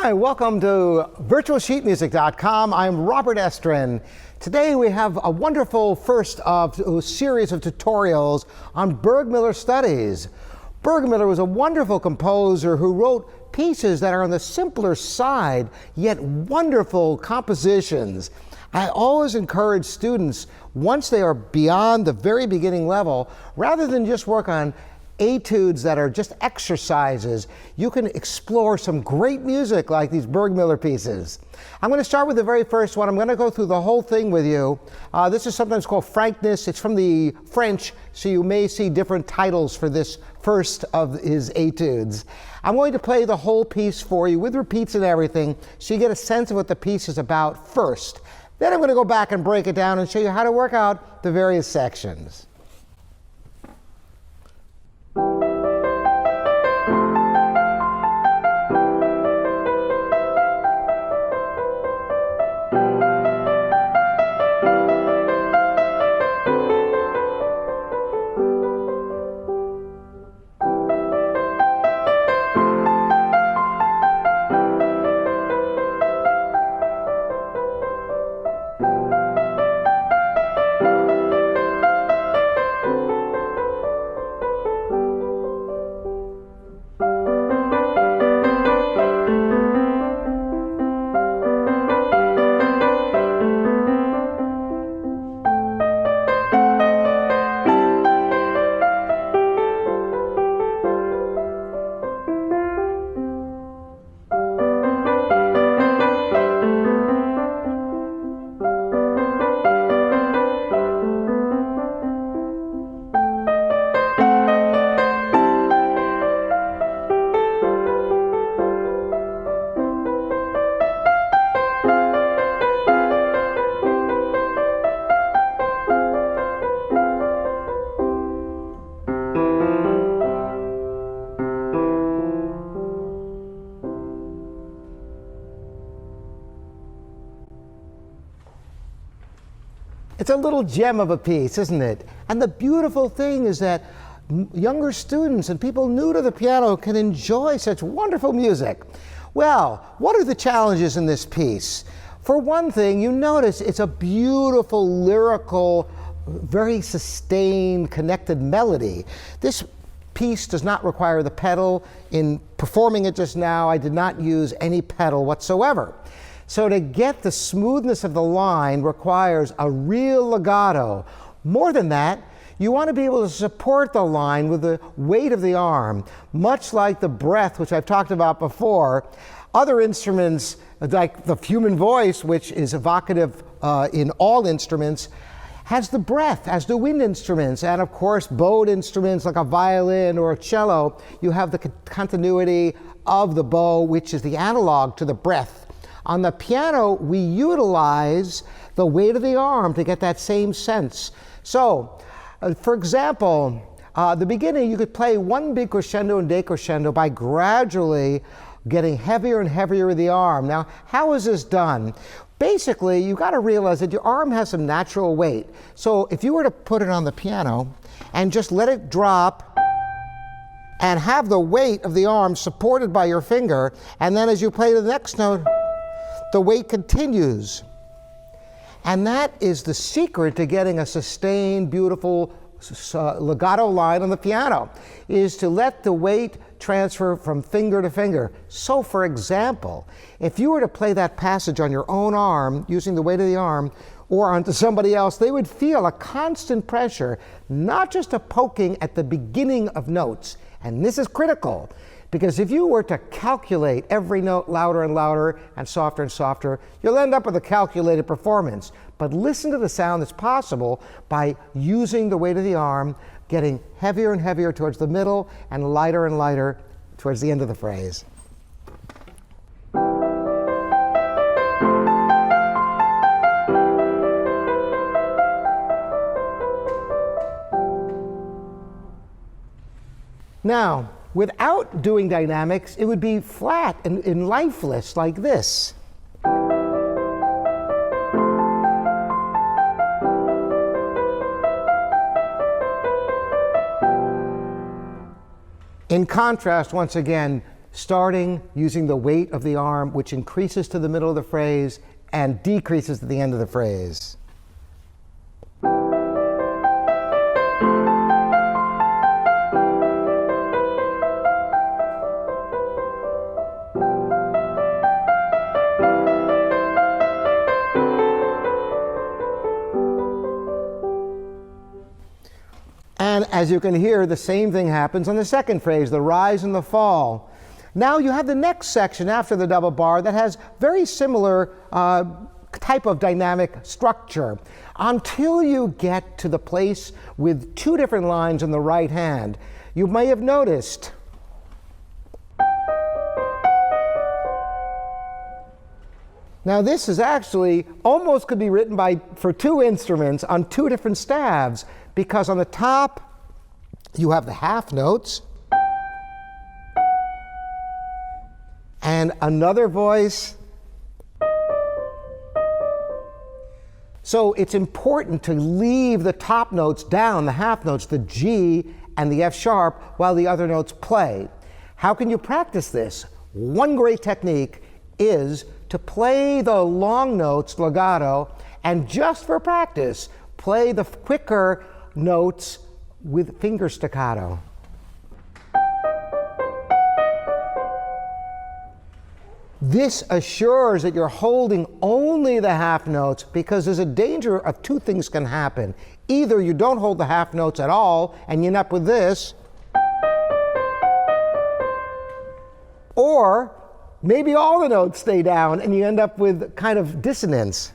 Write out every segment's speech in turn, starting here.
Hi, welcome to virtualsheetmusic.com. I'm Robert Estrin. Today we have a wonderful first of a series of tutorials on Burgmuller studies. Burgmuller was a wonderful composer who wrote pieces that are on the simpler side, yet wonderful compositions. I always encourage students, once they are beyond the very beginning level, rather than just work on etudes that are just exercises, you can explore some great music like these Burgmuller pieces. I'm going to start with the very first one. I'm going to go through the whole thing with you. This is sometimes called frankness. It's from the French, so you may see different titles for this first of his etudes. I'm going to play the whole piece for you with repeats and everything, so you get a sense of what the piece is about first. Then I'm going to go back and break it down and show you how to work out the various sections. It's a little gem of a piece, isn't it? And the beautiful thing is that younger students and people new to the piano can enjoy such wonderful music. Well, what are the challenges in this piece? For one thing, you notice it's a beautiful, lyrical, very sustained, connected melody. This piece does not require the pedal. In performing it just now, I did not use any pedal whatsoever. So to get the smoothness of the line requires a real legato. More than that, you want to be able to support the line with the weight of the arm, much like the breath, which I've talked about before. Other instruments, like the human voice, which is evocative in all instruments, has the breath, as do wind instruments. And of course, bowed instruments like a violin or a cello, you have the continuity of the bow, which is the analog to the breath. On the piano, we utilize the weight of the arm to get that same sense. So, for example, the beginning, you could play one big crescendo and decrescendo by gradually getting heavier and heavier with the arm. Now, how is this done? Basically, you've got to realize that your arm has some natural weight. So if you were to put it on the piano and just let it drop and have the weight of the arm supported by your finger, and then as you play the next note, the weight continues. And that is the secret to getting a sustained, beautiful legato line on the piano, is to let the weight transfer from finger to finger. So for example, if you were to play that passage on your own arm, using the weight of the arm, or onto somebody else, they would feel a constant pressure, not just a poking at the beginning of notes. And this is critical, because if you were to calculate every note louder and louder and softer, you'll end up with a calculated performance. But listen to the sound that's possible by using the weight of the arm, getting heavier and heavier towards the middle and lighter towards the end of the phrase. Now, without doing dynamics, it would be flat and lifeless like this. In contrast, once again, starting using the weight of the arm, which increases to the middle of the phrase and decreases at the end of the phrase. And as you can hear, the same thing happens on the second phrase, the rise and the fall. Now you have the next section after the double bar that has very similar type of dynamic structure until you get to the place with two different lines in the right hand. You may have noticed now this is actually almost could be written for two instruments on two different staves, because on the top you have the half notes and another voice. So it's important to leave the top notes down, the half notes, the G and the F sharp, while the other notes play. How can you practice this? One great technique is to play the long notes legato, and just for practice, play the quicker notes with finger staccato. This assures that you're holding only the half notes, because there's a danger of two things can happen. Either you don't hold the half notes at all and you end up with this, or maybe all the notes stay down and you end up with kind of dissonance.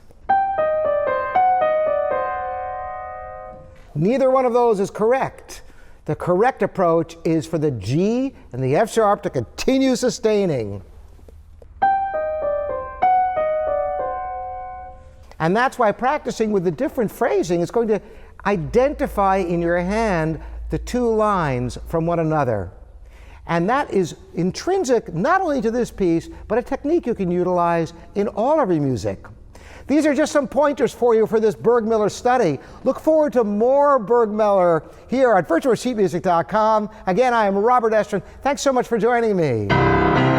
Neither one of those is correct. The correct approach is for the G and the F sharp to continue sustaining. And that's why practicing with the different phrasing is going to identify in your hand the two lines from one another. And that is intrinsic not only to this piece, but a technique you can utilize in all of your music. These are just some pointers for you for this Burgmuller study. Look forward to more Burgmuller here at virtuosesheetmusic.com. Again, I am Robert Estrin. Thanks so much for joining me.